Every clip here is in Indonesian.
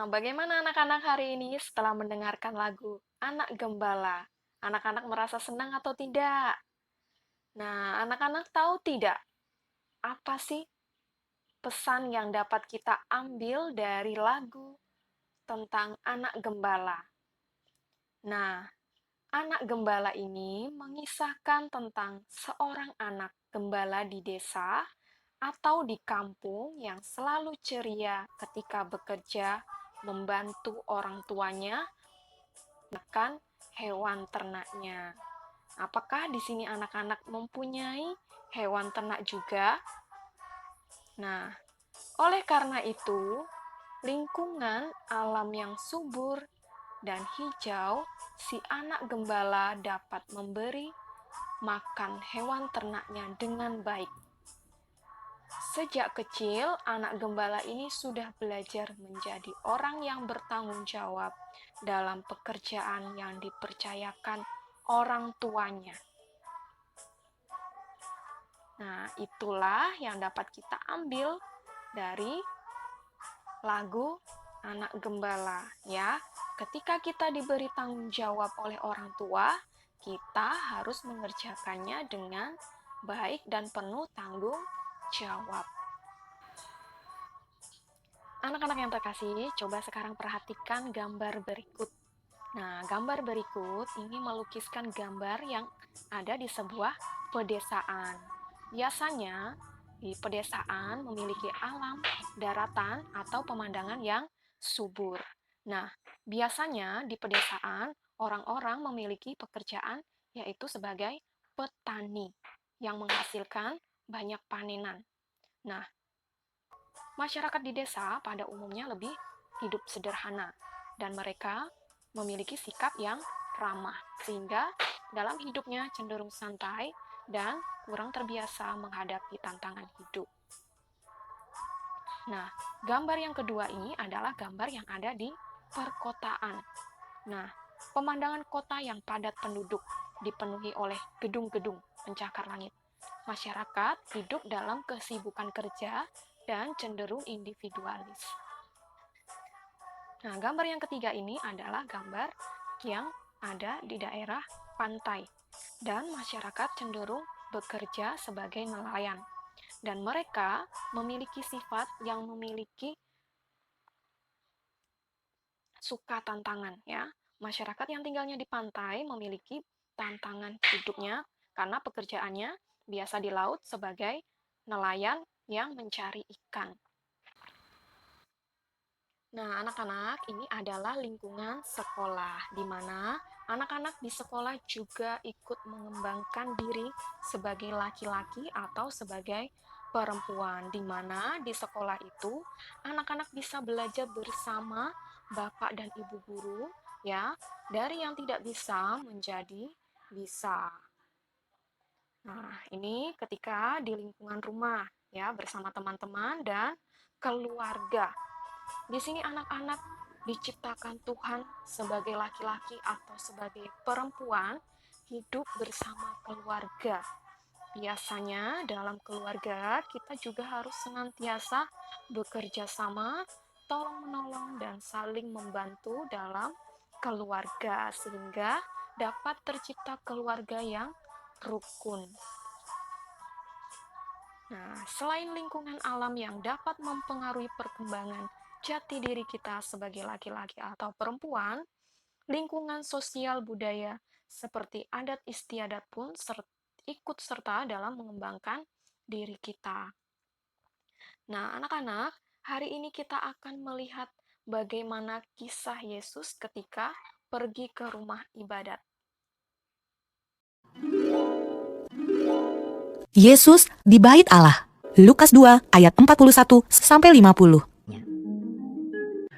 Nah, bagaimana anak-anak hari ini setelah mendengarkan lagu Anak Gembala? Anak-anak merasa senang atau tidak? Nah, anak-anak tahu tidak apa sih pesan yang dapat kita ambil dari lagu tentang anak gembala? Nah, anak gembala ini mengisahkan tentang seorang anak gembala di desa atau di kampung yang selalu ceria ketika bekerja, membantu orang tuanya, makan hewan ternaknya. Apakah di sini anak-anak mempunyai hewan ternak juga? Nah, oleh karena itu, lingkungan alam yang subur dan hijau, si anak gembala dapat memberi makan hewan ternaknya dengan baik. Sejak kecil, anak gembala ini sudah belajar menjadi orang yang bertanggung jawab dalam pekerjaan yang dipercayakan orang tuanya. Nah, itulah yang dapat kita ambil dari lagu Anak Gembala, ya. Ketika kita diberi tanggung jawab oleh orang tua, kita harus mengerjakannya dengan baik dan penuh tanggung jawab. Anak-anak yang terkasih, coba sekarang perhatikan gambar berikut. Nah, gambar berikut ini melukiskan gambar yang ada di sebuah pedesaan. Biasanya, di pedesaan memiliki alam, daratan, atau pemandangan yang subur. Nah, biasanya di pedesaan orang-orang memiliki pekerjaan yaitu sebagai petani yang menghasilkan banyak panenan. Nah, masyarakat di desa pada umumnya lebih hidup sederhana dan mereka memiliki sikap yang ramah sehingga dalam hidupnya cenderung santai dan kurang terbiasa menghadapi tantangan hidup. Nah, gambar yang kedua ini adalah gambar yang ada di perkotaan. Nah, pemandangan kota yang padat penduduk dipenuhi oleh gedung-gedung pencakar langit. Masyarakat hidup dalam kesibukan kerja dan cenderung individualis. Nah, gambar yang ketiga ini adalah gambar yang ada di daerah pantai dan masyarakat cenderung bekerja sebagai nelayan. Dan mereka memiliki sifat yang memiliki suka tantangan ya. Masyarakat yang tinggalnya di pantai memiliki tantangan hidupnya karena pekerjaannya biasa di laut sebagai nelayan yang mencari ikan. Nah, anak-anak, ini adalah lingkungan sekolah, di mana anak-anak di sekolah juga ikut mengembangkan diri sebagai laki-laki atau sebagai perempuan, di mana di sekolah itu anak-anak bisa belajar bersama bapak dan ibu guru, ya, dari yang tidak bisa menjadi bisa. Nah, ini ketika di lingkungan rumah, ya, bersama teman-teman dan keluarga. Di sini anak-anak diciptakan Tuhan sebagai laki-laki atau sebagai perempuan hidup bersama keluarga. Biasanya dalam keluarga kita juga harus senantiasa bekerja sama, tolong-menolong dan saling membantu dalam keluarga sehingga dapat tercipta keluarga yang rukun. Nah, selain lingkungan alam yang dapat mempengaruhi perkembangan jati diri kita sebagai laki-laki atau perempuan, lingkungan sosial budaya seperti adat istiadat pun ikut serta dalam mengembangkan diri kita. Nah, anak-anak, hari ini kita akan melihat bagaimana kisah Yesus ketika pergi ke rumah ibadat. Yesus di Bait Allah. Lukas 2 ayat 41 sampai 50.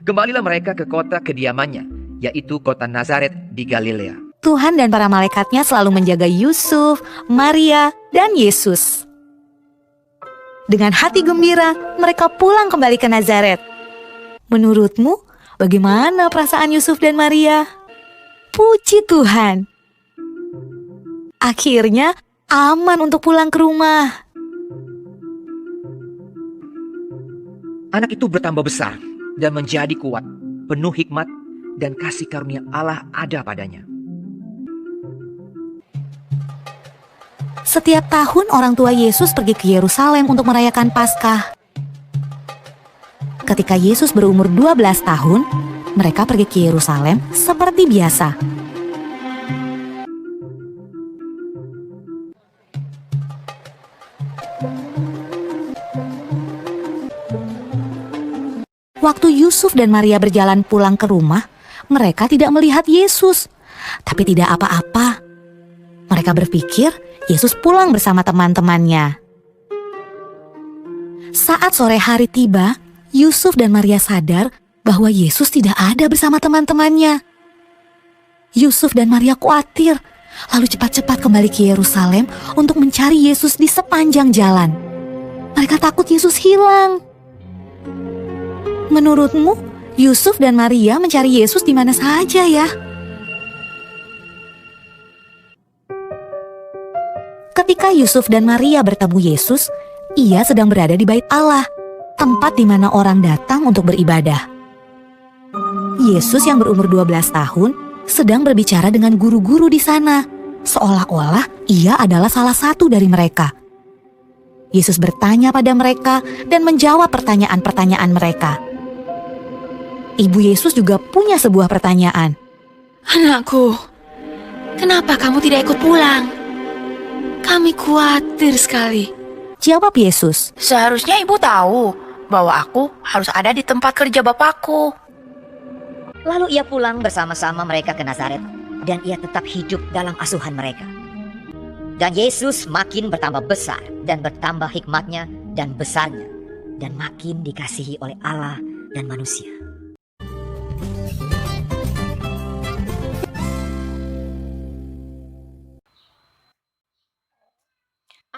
Kembalilah mereka ke kota kediamannya, yaitu kota Nazaret di Galilea. Tuhan dan para malaikatnya selalu menjaga Yusuf, Maria, dan Yesus. Dengan hati gembira, mereka pulang kembali ke Nazaret. Menurutmu, bagaimana perasaan Yusuf dan Maria? Puji Tuhan. Akhirnya, aman untuk pulang ke rumah. Anak itu bertambah besar dan menjadi kuat, penuh hikmat dan kasih karunia Allah ada padanya. Setiap tahun orang tua Yesus pergi ke Yerusalem untuk merayakan Paskah. Ketika Yesus berumur 12 tahun, mereka pergi ke Yerusalem seperti biasa. Waktu Yusuf dan Maria berjalan pulang ke rumah, mereka tidak melihat Yesus. Tapi tidak apa-apa. Mereka berpikir Yesus pulang bersama teman-temannya. Saat sore hari tiba, Yusuf dan Maria sadar bahwa Yesus tidak ada bersama teman-temannya. Yusuf dan Maria khawatir, lalu cepat-cepat kembali ke Yerusalem untuk mencari Yesus di sepanjang jalan. Mereka takut Yesus hilang. Menurutmu, Yusuf dan Maria mencari Yesus di mana saja ya? Ketika Yusuf dan Maria bertemu Yesus, ia sedang berada di Bait Allah, tempat di mana orang datang untuk beribadah. Yesus yang berumur 12 tahun sedang berbicara dengan guru-guru di sana, seolah-olah ia adalah salah satu dari mereka. Yesus bertanya pada mereka dan menjawab pertanyaan-pertanyaan mereka. Ibu Yesus juga punya sebuah pertanyaan. Anakku, kenapa kamu tidak ikut pulang? Kami khawatir sekali. Jawab Yesus. Seharusnya ibu tahu bahwa aku harus ada di tempat kerja bapakku. Lalu ia pulang bersama-sama mereka ke Nazaret, dan ia tetap hidup dalam asuhan mereka. Dan Yesus makin bertambah besar dan bertambah hikmatnya dan besarnya, dan makin dikasihi oleh Allah dan manusia.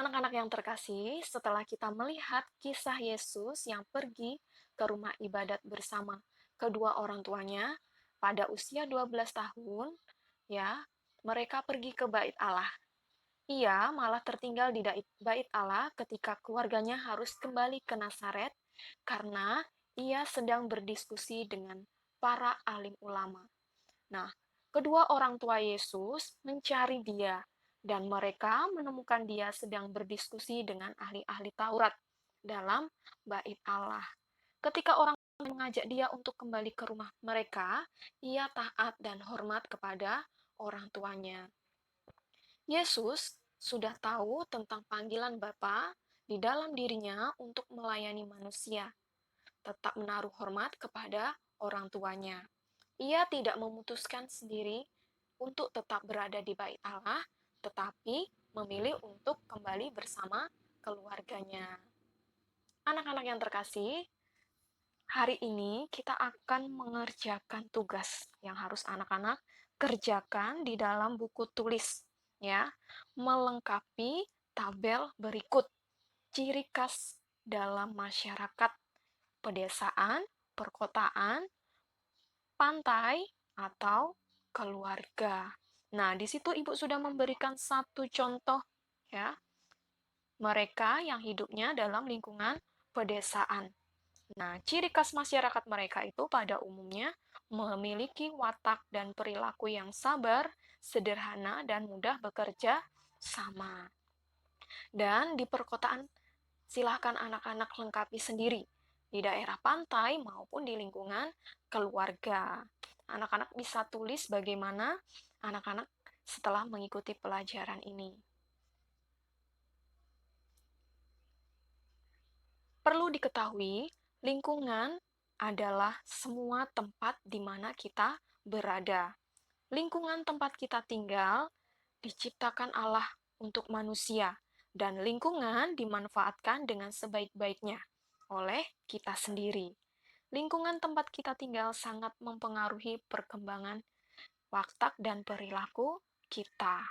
Anak-anak yang terkasih, setelah kita melihat kisah Yesus yang pergi ke rumah ibadat bersama kedua orang tuanya pada usia 12 tahun, ya, mereka pergi ke bait Allah. Ia malah tertinggal di bait Allah ketika keluarganya harus kembali ke Nazaret karena ia sedang berdiskusi dengan para alim ulama. Nah, kedua orang tua Yesus mencari dia dan mereka menemukan dia sedang berdiskusi dengan ahli-ahli Taurat dalam bait Allah. Ketika orang mengajak dia untuk kembali ke rumah mereka, ia taat dan hormat kepada orang tuanya. Yesus sudah tahu tentang panggilan Bapa di dalam dirinya untuk melayani manusia, tetap menaruh hormat kepada orang tuanya. Ia tidak memutuskan sendiri untuk tetap berada di bait Allah, tetapi memilih untuk kembali bersama keluarganya. Anak-anak yang terkasih, hari ini kita akan mengerjakan tugas yang harus anak-anak kerjakan di dalam buku tulis, ya, melengkapi tabel berikut ciri khas dalam masyarakat pedesaan, perkotaan, pantai, atau keluarga. Nah, di situ Ibu sudah memberikan satu contoh, ya, mereka yang hidupnya dalam lingkungan pedesaan. Nah, ciri khas masyarakat mereka itu pada umumnya memiliki watak dan perilaku yang sabar, sederhana, dan mudah bekerja sama. Dan di perkotaan, silahkan anak-anak lengkapi sendiri di daerah pantai maupun di lingkungan keluarga. Anak-anak bisa tulis bagaimana anak-anak setelah mengikuti pelajaran ini. Perlu diketahui, lingkungan adalah semua tempat di mana kita berada. Lingkungan tempat kita tinggal diciptakan Allah untuk manusia, dan lingkungan dimanfaatkan dengan sebaik-baiknya oleh kita sendiri. Lingkungan tempat kita tinggal sangat mempengaruhi perkembangan watak dan perilaku kita.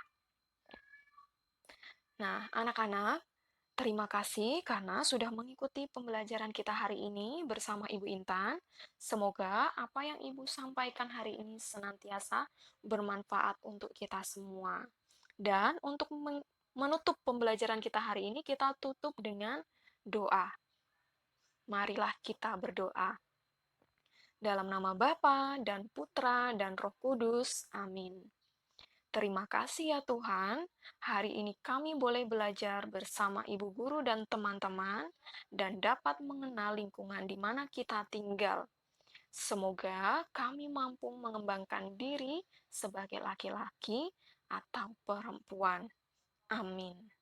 Nah, anak-anak, terima kasih karena sudah mengikuti pembelajaran kita hari ini bersama Ibu Intan. Semoga apa yang Ibu sampaikan hari ini senantiasa bermanfaat untuk kita semua. Dan untuk menutup pembelajaran kita hari ini, kita tutup dengan doa. Marilah kita berdoa. Dalam nama Bapa dan Putra dan Roh Kudus. Amin. Terima kasih ya Tuhan, hari ini kami boleh belajar bersama Ibu Guru dan teman-teman dan dapat mengenal lingkungan di mana kita tinggal. Semoga kami mampu mengembangkan diri sebagai laki-laki atau perempuan. Amin.